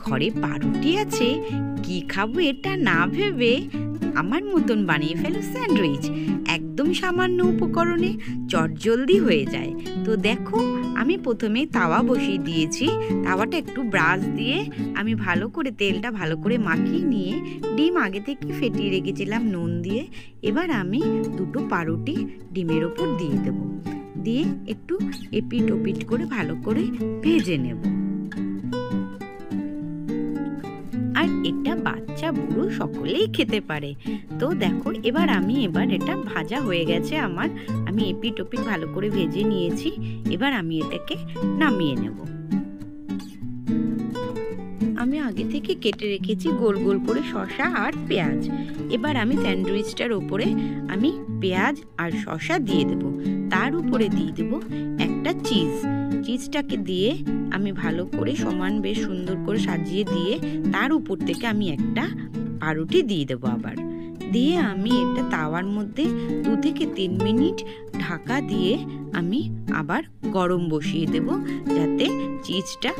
ঘরে পাউরুটি আছে, কি খাবো এটা না ভেবে আমার মতন বানিয়ে ফেলো স্যান্ডউইচ। একদম সামান্য উপকরণে চটজলদি হয়ে যায়। তো দেখো, আমি প্রথমে তাওয়া বসিয়ে দিয়েছি। তাওয়াটা একটু ব্রাশ দিয়ে আমি ভালো করে তেলটা ভালো করে মাখিয়ে নিয়ে ডিম আগে থেকে ফেটিয়ে রেখেছিলাম নুন দিয়ে। এবার আমি দুটো পাউরুটি ডিমের ওপর দিয়ে দেবো, দিয়ে একটু এপিট ওপিট করে ভালো করে ভেজে নেব। আর এটা বাচ্চা বুড়ো সকলেই খেতে পারে। তো দেখো, এবার এটা ভাজা হয়ে গেছে আমার। আমি এপিট ওপিট ভালো করে ভেজে নিয়েছি। এবার আমি এটাকে নামিয়ে নেব। আমি আগে থেকে কেটে রেখেছি গোল গোল করে শসা আর পেঁয়াজ। এবার আমি স্যান্ডউইচটার ওপরে আমি পেঁয়াজ আর শসা দিয়ে দেব। তার উপরে দিয়ে দেব একটা চিজটাকে দিয়ে আমি ভালো করে সমান বেশ সুন্দর করে সাজিয়ে দিয়ে তার উপর থেকে আমি একটা পাউরুটি দিয়ে দেবো। আবার দিয়ে আমি এটা তাওয়ার মধ্যে 2 থেকে 3 মিনিট ঢাকা দিয়ে আমি আবার গরম বসিয়ে দেব, যাতে চিজটা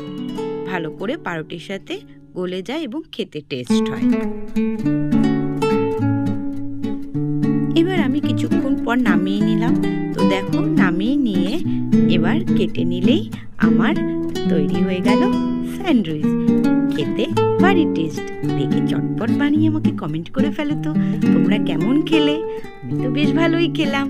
ভালো করে পাউরুটির সাথে গলে যায় এবং খেতে টেস্ট হয়। এবার আমি কিছুক্ষণ পর নামিয়ে নিলাম। তো দেখো, নামিয়ে নিয়ে এবার কেটে নিলেই আমার তৈরি হয়ে গেল স্যান্ডউইচ। খেতে ভারী টেস্ট। দেখে চটপট বানিয়ে আমাকে কমেন্ট করে ফেলো তো তোমরা কেমন খেলে। আমি তো বেশ ভালোই খেলাম।